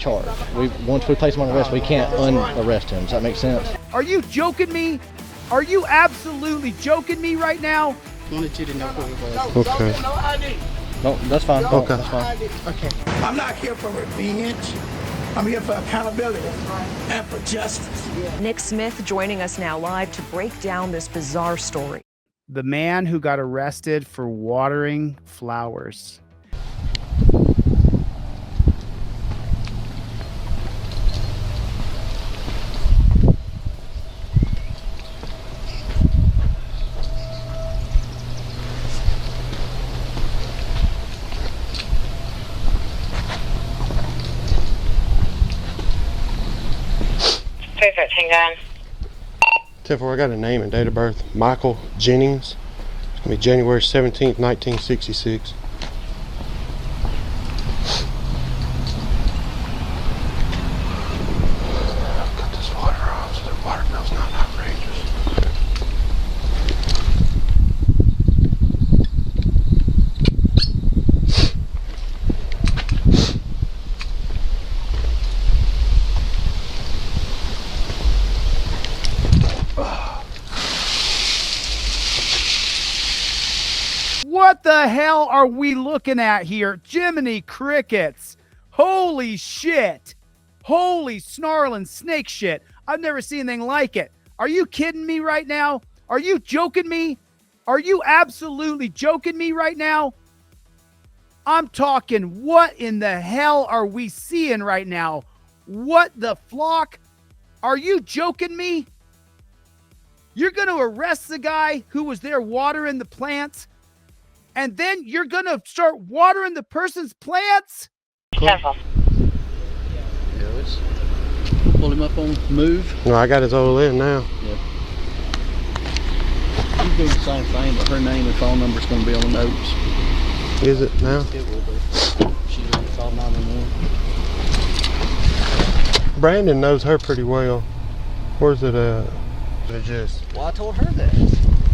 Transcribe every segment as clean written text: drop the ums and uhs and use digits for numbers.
charge. Once we place him on arrest, we can't unarrest him. Does that make sense? Are you joking me? Are you absolutely joking me right now? Wanted you to know who it was. Okay. No ID. No, that's fine. Okay. That's fine. Okay. I'm not here for revenge. I'm here for accountability and for justice. Nick Smith joining us now live to break down this bizarre story. The man who got arrested for watering flowers. Hang on. 10-4, I got a name and date of birth. Michael Jennings. It's gonna be January 17th, 1966. Cut this water off so the water bill's not outrageous. What the hell are we looking at here? Jiminy crickets. Holy shit. Holy snarling snake shit. I've never seen anything like it. Are you kidding me right now? Are you joking me? Are you absolutely joking me right now? I'm talking, what in the hell are we seeing right now? What the flock? Are you joking me? You're going to arrest the guy who was there watering the plants, and then you're going to start watering the person's plants? Careful. Yeah, let's pull him up on move. No, I got his old in now. Yeah. He's doing the same thing, but her name and phone number is going to be on the notes. Is it now? It will be. She's going to call 911. Brandon knows her pretty well. Where's it at? Well, I told her that.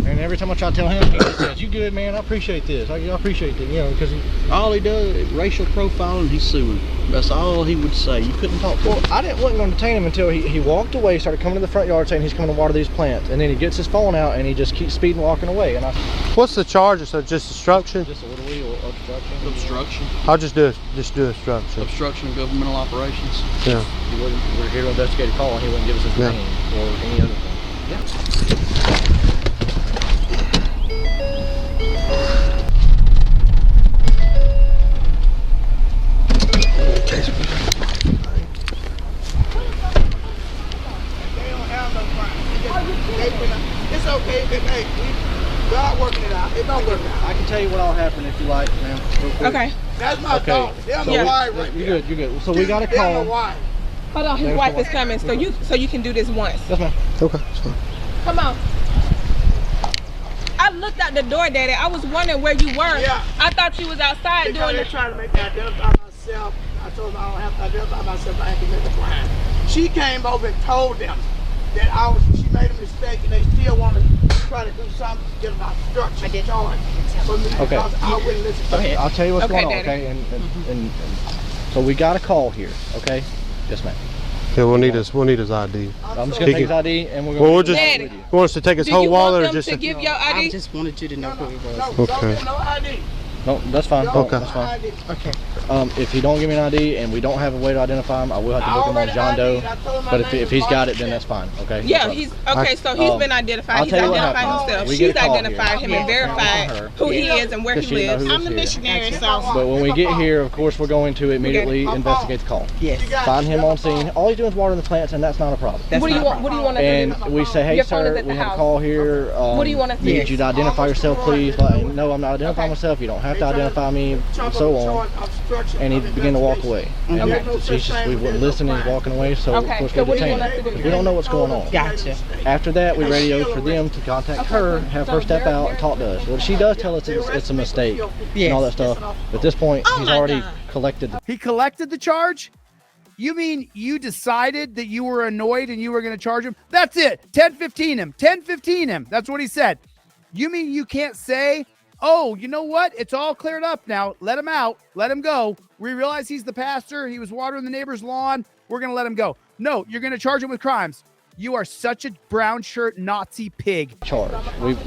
And every time I try to tell him, he just says, "You good, man? I appreciate this. I appreciate it." You know, because All he does is racial profiling, he's suing. That's all he would say. You couldn't talk to him. I wasn't going to detain him until he walked away, started coming to the front yard saying he's coming to water these plants, and then he gets his phone out and he just keeps speeding, walking away. And What's the charge? So just obstruction? just a little wheel obstruction. Obstruction. I'll just do obstruction. Obstruction of governmental operations. Yeah. We're here to investigate a call, and he wouldn't give us his Yeah. name or any other thing. Yeah. It's okay. Hey, God working it out. It don't work out. I can tell you what all happened if you like, ma'am. Okay. That's my daughter. They're my wife right You're there. good. You're good. So we got a They're my call. wife. Hold on, his There's wife the is coming, so you can do this once. Yes, ma'am. Okay, that's fine. Come on. I looked out the door, Daddy. I was wondering where you were. Yeah. I thought you was outside Because doing they're the. trying to make me identify myself. I told them I don't have to identify myself. I have to commit the crime. She came over and told them that she made a mistake, and they still want to try to do something to get an obstruction charge for me because I wouldn't listen to them. I'll tell you what's Okay, going on, Daddy. okay? And so we got a call here, okay? Yes, ma'am. Yeah, we'll need his ID. I'm just gonna take his ID and we're gonna. Well, we'll just. Daddy. You want us to take his Do whole you wallet want or them just? to give your I ID? just wanted you to know who he was. No, Okay. don't get no ID. No, that's fine. Don't Okay. That's fine. ID. Okay. If he don't give me an ID and we don't have a way to identify him, I will have to book him on John Doe. But if he's got it, then that's fine. Okay. Yeah, he's okay. So he's been I'll identified. He's tell you what identified happened. himself. We She's get a call identified here. him and verified who he is and where he Because she didn't know lives. who was I'm the here. missionary, so. But when we get here, of course, we're going to immediately investigate the call. Yes. Find him on scene. All he's doing is watering the plants, and that's not a problem. What do you want? What do you want to And do? we say, hey, Your phone is sir, at the we have a house. call here. What do you want us to do? Need you to identify yourself, please. Like, no, I'm not identifying myself. You don't have to identify me, and so on. And he began to walk away. And Okay. we wouldn't listen, and he's walking away, so of Okay, course so we what do you detained want us him. to do? We don't know what's going on. Gotcha. After that, we radioed for them to contact her, have her step out and talk to us. Well, she does tell us it's a mistake and all that stuff. But at this point, he's already collected. He collected the charge? You mean you decided that you were annoyed and you were going to charge him? That's it. 10-15 him. 10-15 him. That's what he said. You mean you can't say, oh, you know what? It's all cleared up now. Let him out. Let him go. We realize he's the pastor. He was watering the neighbor's lawn. We're going to let him go. No, you're going to charge him with crimes. You are such a brown shirt Nazi pig. Charge.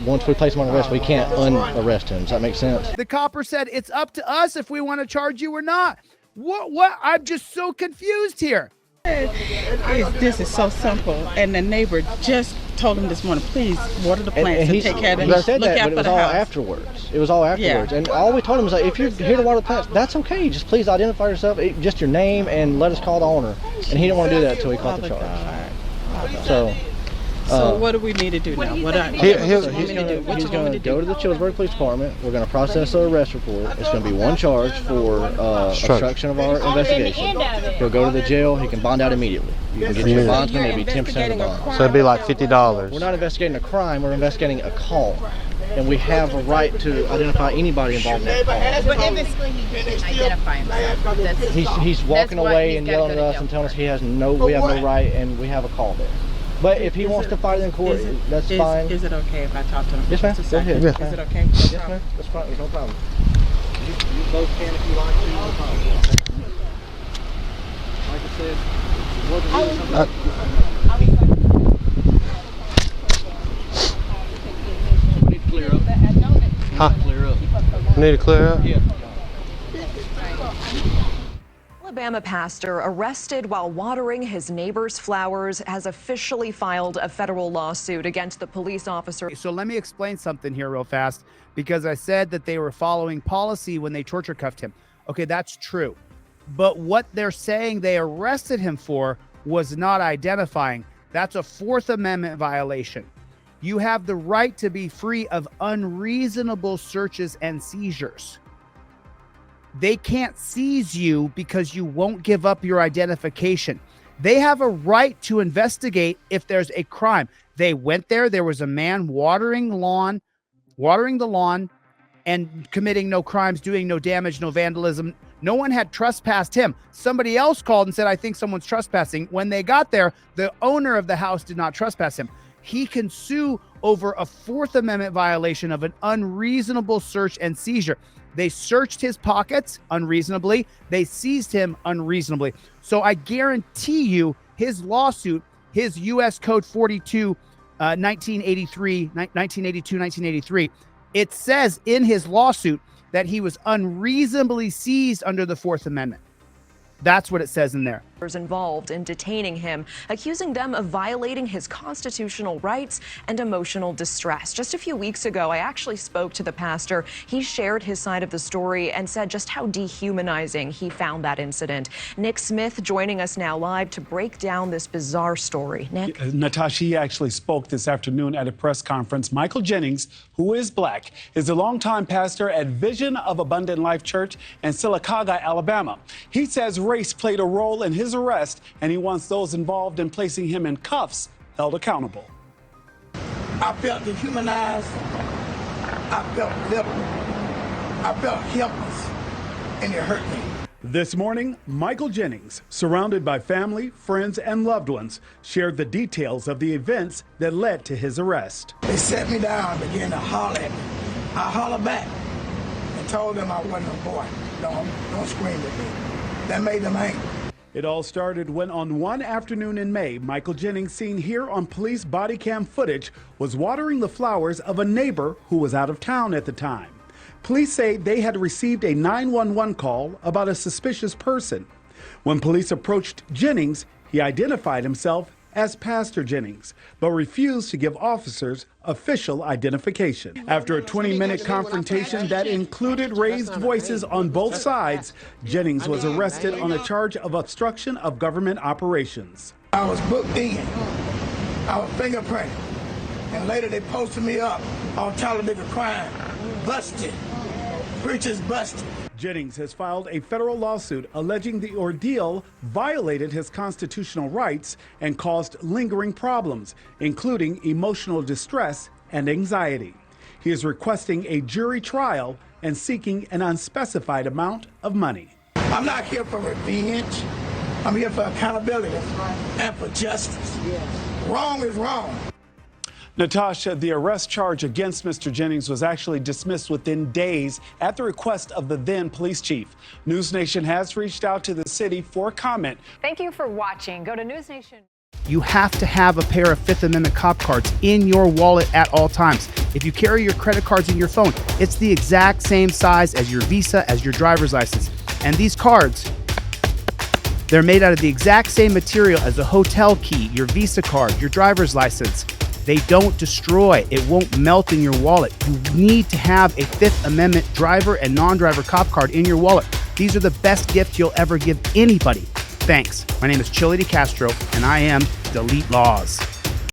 Once we place him on arrest, we can't unarrest him. Does that make sense? The copper said it's up to us if we want to charge you or not. What? I'm just so confused here. This is so simple. And the neighbor just told him this morning, please water the plants and take care of it. I said that, but it was all afterwards. It was all afterwards. Yeah. And all we told him was, like, if you're here to water the plants, that's okay. Just please identify yourself, just your name, and let us call the owner. And he didn't want to do that until he caught the charge. So what do we need to do now? He's going to go to the Chillesburg Police Department. We're going to process an arrest report. It's going to be one charge for obstruction of our investigation. He'll go to the jail. He can bond out immediately. You can get your bondsman. It'll be 10% of the bond. So it'd be like $50. We're not investigating a crime. We're investigating a call. And we have a right to identify anybody involved in that call. But basically he didn't identify himself. He's walking away and yelling at us and telling us we have no right, and we have a call there. But if he wants to fight in court, that's fine. Is it okay if I talk to him? Yes, ma'am. Go ahead. Is it okay? Yes, ma'am. That's fine. There's no problem. You both can if you like to. No problem. Like I said, we need to clear up. Need to clear up? Yeah. Alabama pastor arrested while watering his neighbor's flowers has officially filed a federal lawsuit against the police officer. So let me explain something here real fast, because I said that they were following policy when they torture cuffed him. Okay, that's true. But what they're saying they arrested him for was not identifying. That's a Fourth Amendment violation. You have the right to be free of unreasonable searches and seizures. They can't seize you because you won't give up your identification. They have a right to investigate if there's a crime. They went there. There was a man watering the lawn and committing no crimes, doing no damage, no vandalism. No one had trespassed him. Somebody else called and said, I think someone's trespassing. When they got there, the owner of the house did not trespass him. He can sue over a Fourth Amendment violation of an unreasonable search and seizure. They searched his pockets unreasonably. They seized him unreasonably. So I guarantee you his lawsuit, his U.S. Code 42, 1983, it says in his lawsuit that he was unreasonably seized under the Fourth Amendment. That's what it says in there. Involved in detaining him, accusing them of violating his constitutional rights and emotional distress. Just a few weeks ago, I actually spoke to the pastor. He shared his side of the story and said just how dehumanizing he found that incident. Nick Smith joining us now live to break down this bizarre story. Nick? Natasha, he actually spoke this afternoon at a press conference. Michael Jennings, who is black, is a longtime pastor at Vision of Abundant Life Church in Sylacauga, Alabama. He says race played a role in his arrest, and he wants those involved in placing him in cuffs held accountable. I felt dehumanized. I felt little. I felt helpless, and it hurt me. This morning, Michael Jennings, surrounded by family, friends, and loved ones, shared the details of the events that led to his arrest. They sat me down and began to holler at me. I hollered back and told them I wasn't a boy. Don't scream at me. That made them angry. It all started when on one afternoon in May, Michael Jennings, seen here on police body cam footage, was watering the flowers of a neighbor who was out of town at the time. Police say they had received a 911 call about a suspicious person. When police approached Jennings, he identified himself as Pastor Jennings, but refused to give officers official identification. After a 20-minute confrontation that included raised voices on both sides, Jennings was arrested on a charge of obstruction of government operations. I was booked in. I was fingerprinted. And later they posted me up on television crime. Busted. Preachers busted. Jennings has filed a federal lawsuit alleging the ordeal violated his constitutional rights and caused lingering problems, including emotional distress and anxiety. He is requesting a jury trial and seeking an unspecified amount of money. I'm not here for revenge. I'm here for accountability and for justice. Wrong is wrong. Natasha, the arrest charge against Mr. Jennings was actually dismissed within days at the request of the then police chief. News Nation has reached out to the city for comment. Thank you for watching. Go to News Nation. You have to have a pair of Fifth Amendment cop cards in your wallet at all times. If you carry your credit cards in your phone, it's the exact same size as your Visa, as your driver's license. And these cards, they're made out of the exact same material as a hotel key, your Visa card, your driver's license. They don't destroy. It won't melt in your wallet. You need to have a Fifth Amendment driver and non-driver cop card in your wallet. These are the best gift you'll ever give anybody. Thanks. My name is ChilleDeCastro, and I am Delete Laws.